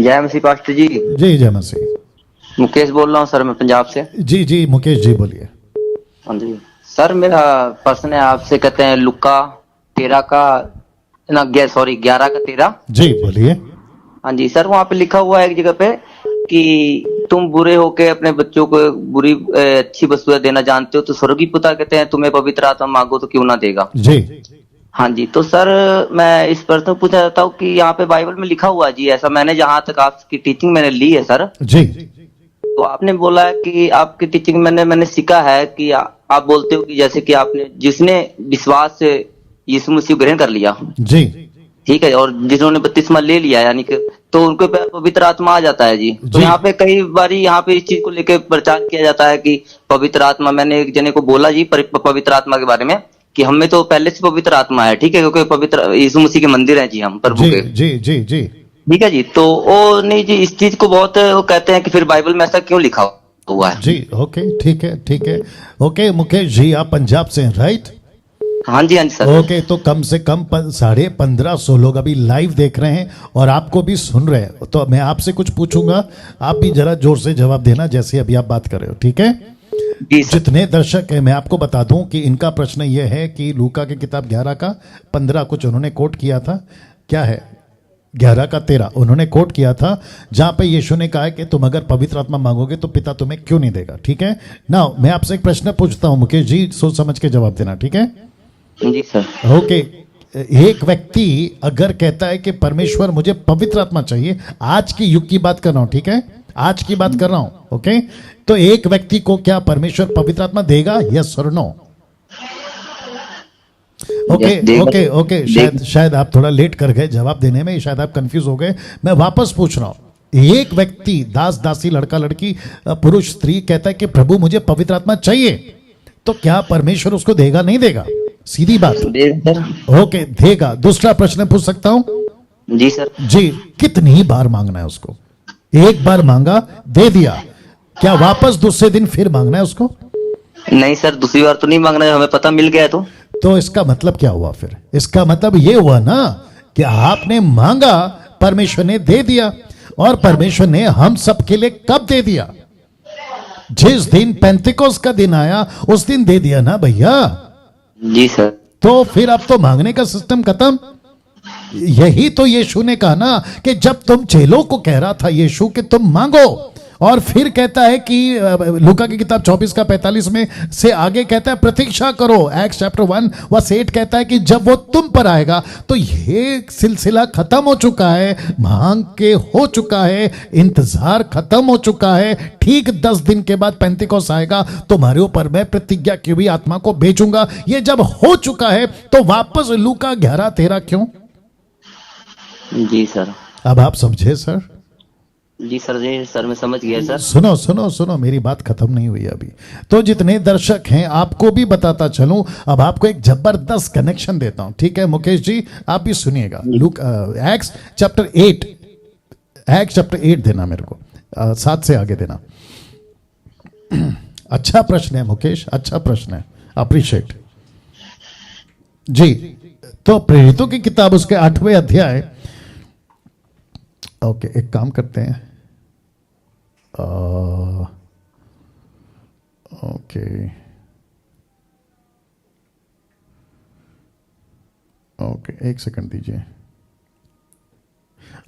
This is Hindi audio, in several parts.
जय मसीह पास्टर जी। जी जय मसीह। मुकेश बोल रहा हूँ सर, मैं पंजाब से। जी जी मुकेश जी बोलिए। हाँ जी सर, मेरा प्रश्न है आपसे। कहते हैं लुक्का 13 का ना 11 का 13। जी बोलिए। हाँ जी सर, वहाँ पे लिखा हुआ है एक जगह पे कि तुम बुरे होके अपने बच्चों को बुरी अच्छी वस्तुएं देना जानते हो, तो स्वर्गीय पिता कहते हैं तुम्हें पवित्र आत्मा मांगो तो क्यों ना देगा। जी हाँ जी, तो सर मैं इस प्रश्न को पूछना चाहता हूँ कि यहाँ पे बाइबल में लिखा हुआ है जी ऐसा, मैंने जहाँ तक आपकी टीचिंग मैंने ली है सर, जी तो आपने बोला है कि आपकी टीचिंग मैंने सीखा है कि आप बोलते हो कि जैसे कि आपने जिसने विश्वास से यीशु मसीह को ग्रहण कर लिया, जी ठीक है, और जिन्होंने बपतिस्मा ले लिया यानी कि, तो उनको पवित्र आत्मा आ जाता है जी। तो जी। यहाँ पे कई बार यहाँ पे इस चीज को लेकर प्रचार किया जाता है कि पवित्र आत्मा, मैंने एक जने को बोला जी पवित्र आत्मा के बारे में कि हमें तो पहले से पवित्र आत्मा है, ठीक है, क्योंकि पवित्र यीशु मसीह के मंदिर हैं जी हम प्रभु जी के। जी जी जी ठीक है जी, तो वो नहीं जी, इस चीज को बहुत वो कहते हैं कि फिर बाइबल में ऐसा क्यों लिखा हुआ है। जी ओके ठीक है ठीक है। ओके मुकेश जी आप पंजाब से हैं राइट? हाँ जी सर। ओके तो कम से कम 1550 लोग अभी लाइव देख रहे हैं और आपको भी सुन रहे हैं, तो मैं आपसे कुछ पूछूंगा, आप भी जरा जोर से जवाब देना जैसे अभी आप बात कर रहे हो, ठीक है? जी सर। जितने दर्शक हैं मैं आपको बता दूं कि इनका प्रश्न यह है कि लूका की किताब 11 का 15 कुछ उन्होंने कोट किया था, क्या है 11 का 13 उन्होंने कोट किया था, जहां पे यीशु ने कहा है कि तुम अगर पवित्र आत्मा मांगोगे तो पिता तुम्हें क्यों नहीं देगा, ठीक है ना? मैं आपसे एक प्रश्न पूछता हूं मुकेश जी, सोच समझ के जवाब देना, ठीक है? जी सर। ओके, एक व्यक्ति अगर कहता है कि परमेश्वर मुझे पवित्र आत्मा चाहिए, आज की युग की बात कर रहा हूं, ठीक है, आज की बात कर रहा हूं, ओके, तो एक व्यक्ति को क्या परमेश्वर पवित्र आत्मा देगा, यस और नो? ओके ओके ओके, शायद आप थोड़ा लेट कर गए जवाब देने में, शायद आप कंफ्यूज हो गए, मैं वापस पूछ रहा हूं। एक व्यक्ति दास दासी लड़का लड़की पुरुष स्त्री कहता है कि प्रभु मुझे पवित्र आत्मा चाहिए, तो क्या परमेश्वर उसको देगा नहीं देगा? सीधी बात। ओके देगा। दूसरा प्रश्न पूछ सकता हूं? जी सर। जी, कितनी बार मांगना है उसको? एक बार मांगा दे दिया, क्या वापस दूसरे दिन फिर मांगना है उसको? नहीं सर, दूसरी बार तो नहीं मांगना है, हमें पता मिल गया है। तो इसका मतलब क्या हुआ फिर? इसका मतलब ये हुआ ना कि आपने मांगा, परमेश्वर ने दे दिया, और परमेश्वर ने हम सबके लिए कब दे दिया? जिस दिन पेंतिकोस्त का दिन आया उस दिन दे दिया ना भैया। जी सर। तो फिर अब तो मांगने का सिस्टम खत्म। यही तो यीशु ने कहा ना कि जब तुम चेलों को कह रहा था यीशु कि तुम मांगो, और फिर कहता है कि लूका की किताब 24 का 45 में से आगे कहता है प्रतीक्षा करो, एक्ट्स चैप्टर 1 वर्स 8 कहता है कि जब वो तुम पर आएगा, तो ये सिलसिला खत्म हो चुका है, मांग के हो चुका है, इंतजार खत्म हो चुका है। ठीक 10 दिन के बाद पेंतिकोस्त आएगा, तुम्हारे ऊपर मैं प्रतिज्ञा की हुई आत्मा को भेजूंगा। ये जब हो चुका है तो वापस लूका 11-13 क्यों? जी सर। अब आप समझे सर? जी सर मैं समझ गया सर। सुनो सुनो सुनो, मेरी बात खत्म नहीं हुई अभी। तो जितने दर्शक हैं आपको भी बताता चलूं, अब आपको एक जबरदस्त कनेक्शन देता हूं, ठीक है मुकेश जी, आप भी सुनिएगा। एक्ट्स चैप्टर 8 देना मेरे को, 7 से आगे देना। अच्छा प्रश्न है मुकेश, अच्छा प्रश्न है, अप्रिशिएट जी। तो प्रेरितों की किताब उसके 8वें अध्याय, ओके एक काम करते हैं, ओके ओके एक सेकंड दीजिए।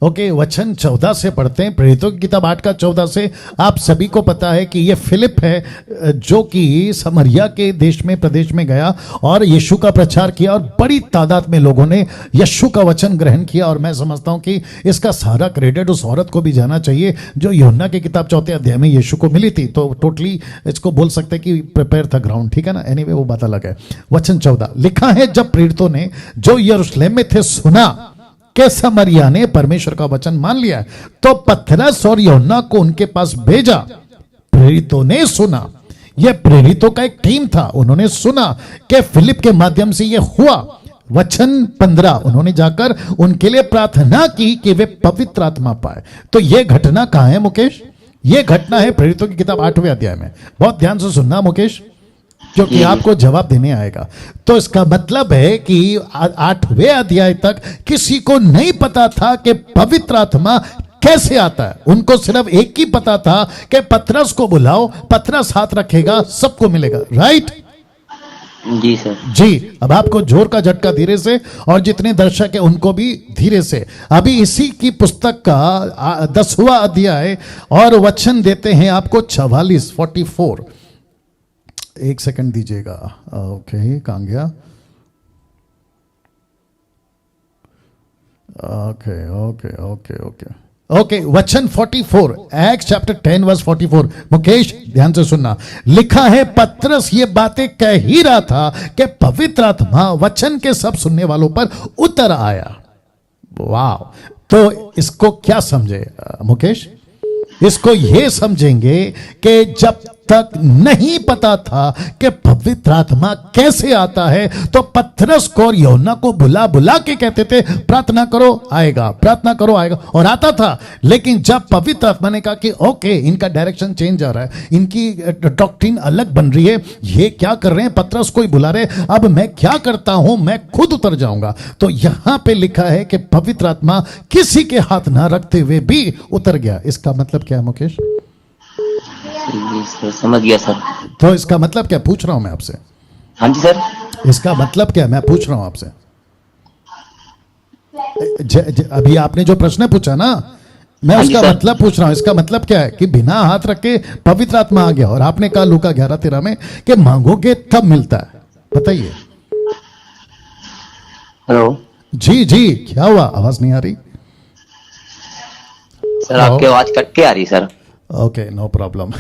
ओके वचन 14 से पढ़ते हैं, प्रेरितों की किताब 8 का 14 से। आप सभी को पता है कि ये फिलिप है जो कि समरिया के देश में प्रदेश में गया और यीशु का प्रचार किया, और बड़ी तादाद में लोगों ने यीशु का वचन ग्रहण किया। और मैं समझता हूं कि इसका सारा क्रेडिट उस औरत को भी जाना चाहिए जो यूहन्ना की किताब 4 अध्याय में यीशु को मिली थी। तो टोटली इसको बोल सकते हैं कि प्रिपेयर था ग्राउंड, ठीक है ना? एनीवे वो बात अलग है। वचन 14 लिखा है, जब प्रेरितों ने जो यरूशलेम में थे सुना कि समरिया ने परमेश्वर का वचन मान लिया है, तो पतरस और यूहन्ना को उनके पास भेजा। प्रेरितों ने सुना, यह प्रेरितों का एक टीम था, उन्होंने सुना कि फिलिप के माध्यम से यह हुआ। वचन 15 उन्होंने जाकर उनके लिए प्रार्थना की कि वे पवित्र आत्मा पाए। तो यह घटना कहां है मुकेश? यह घटना है प्रेरितों की किताब 8वें अध्याय में। बहुत ध्यान से सुनना मुकेश, क्योंकि आपको जवाब देने आएगा। तो इसका मतलब है कि 8वें अध्याय तक किसी को नहीं पता था कि पवित्र आत्मा कैसे आता है? उनको सिर्फ एक ही पता था कि पतरस को बुलाओ, पतरस हाथ रखेगा, सबको मिलेगा। राइट जी सर। जी। अब आपको जोर का झटका धीरे से, और जितने दर्शक हैं उनको भी धीरे से। अभी इसी की पुस्तक का 10वां अध्याय और वचन देते हैं आपको 44। एक सेकंड दीजिएगा। ओके, कहां गया? Okay okay okay okay okay, वचन 44, एक्ट चैप्टर 10 वर्स 44। मुकेश ध्यान से सुनना। लिखा है, पतरस ये बातें कह ही रहा था कि पवित्र आत्मा वचन के सब सुनने वालों पर उतर आया। वाह! तो इसको क्या समझे मुकेश? इसको ये समझेंगे कि जब तक नहीं पता था कि पवित्र आत्मा कैसे आता है, तो पतरस को और यूहन्ना को बुला बुला के कहते थे प्रार्थना करो आएगा, प्रार्थना करो आएगा, और आता था। लेकिन जब पवित्र आत्मा ने कहा कि ओके, इनका डायरेक्शन चेंज आ रहा है, इनकी डॉक्ट्रिन अलग बन रही है, ये क्या कर रहे हैं, पतरस को ही बुला रहे, अब मैं क्या करता हूं, मैं खुद उतर जाऊंगा। तो यहां पे लिखा है कि पवित्र आत्मा किसी के हाथ ना रखते हुए भी उतर गया। इसका मतलब क्या है मुकेश? जी सर, समझ गया सर। तो इसका मतलब क्या पूछ रहा हूं मैं आपसे? हाँ जी सर। इसका मतलब क्या मैं पूछ रहा हूं आपसे? अभी आपने जो प्रश्न पूछा ना, मैं हाँ जी उसका सर। मतलब पूछ रहा हूं। इसका मतलब क्या है कि बिना हाथ रखे पवित्र आत्मा आ गया, और आपने कहा लूका 11:13 में कि मांगोगे तब मिलता है। बताइए। हेलो जी जी, क्या हुआ? आवाज नहीं आ रही सर, आपकी आवाज कट के आ रही सर। Okay, no problem.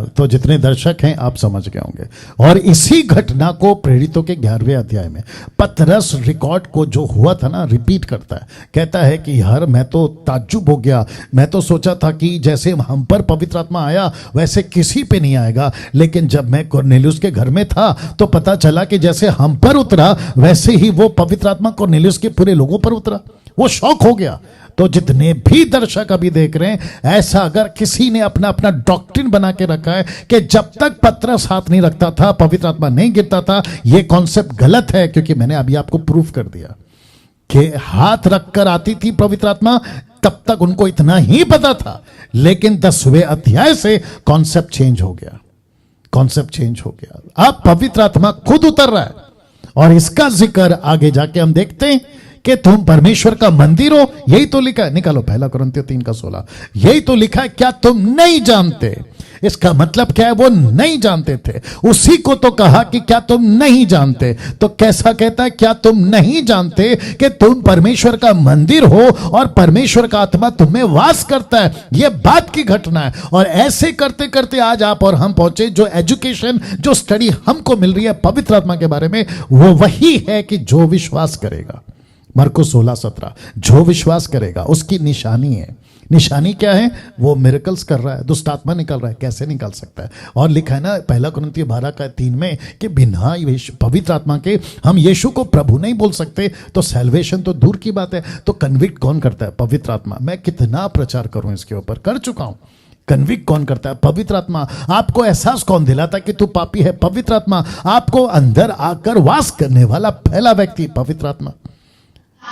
तो जितने दर्शक हैं आप समझ गए होंगे। और इसी घटना को प्रेरितों के 11वें अध्याय में पतरस रिकॉर्ड को जो हुआ था ना रिपीट करता है। कहता है कि यार मैं तो ताज्जुब हो गया, मैं तो सोचा था कि जैसे हम पर पवित्र आत्मा आया वैसे किसी पे नहीं आएगा, लेकिन जब मैं कुरनेलियुस के घर में था तो पता चला कि जैसे हम पर उतरा वैसे ही वो पवित्र आत्मा कुरनेलियुस के पूरे लोगों पर उतरा। वो शौक हो गया। तो जितने भी दर्शक अभी देख रहे हैं, ऐसा अगर किसी ने अपना अपना डॉक्ट्रिन बना के रखा है कि जब तक पतरस हाथ नहीं रखता था पवित्र आत्मा नहीं गिरता था, यह कॉन्सेप्ट गलत है। क्योंकि मैंने अभी आपको प्रूफ कर दिया कि हाथ रखकर आती थी पवित्र आत्मा, तब तक उनको इतना ही पता था। लेकिन 10वें अध्याय से कॉन्सेप्ट चेंज हो गया। कॉन्सेप्ट चेंज हो गया। अब पवित्र आत्मा खुद उतर रहा है, और इसका जिक्र आगे जाके हम देखते हैं कि तुम परमेश्वर का मंदिर हो। यही तो लिखा है, निकालो 1 कुरिन्थियों 3:16। यही तो लिखा है, क्या तुम नहीं जानते? इसका मतलब क्या है? वो नहीं जानते थे। उसी को तो कहा कि क्या तुम नहीं जानते। तो कैसा कहता है? क्या तुम नहीं जानते कि तुम परमेश्वर का मंदिर हो और परमेश्वर का आत्मा तुम में वास करता है? यह बात की घटना है। और ऐसे करते करते आज आप और हम पहुंचे, जो एजुकेशन, जो स्टडी हमको मिल रही है पवित्र आत्मा के बारे में, वो वही है कि जो विश्वास करेगा, मरकुस 16:17, जो विश्वास करेगा उसकी निशानी है। निशानी क्या है? वो मिरेकल्स कर रहा है, दुष्ट आत्मा निकल रहा है। कैसे निकल सकता है? और लिखा है ना 1 कुरिन्थियों 12:3 में कि बिना पवित्र आत्मा के हम यीशु को प्रभु नहीं बोल सकते। तो सैल्वेशन तो दूर की बात है। तो कन्विक्ट कौन करता है? पवित्र आत्मा। मैं कितना प्रचार करूं इसके ऊपर, कर चुका हूं। कन्विक्ट कौन करता है? पवित्र आत्मा। आपको एहसास कौन दिलाता कि तू पापी है? पवित्र आत्मा। आपको अंदर आकर वास करने वाला पहला व्यक्ति पवित्र आत्मा।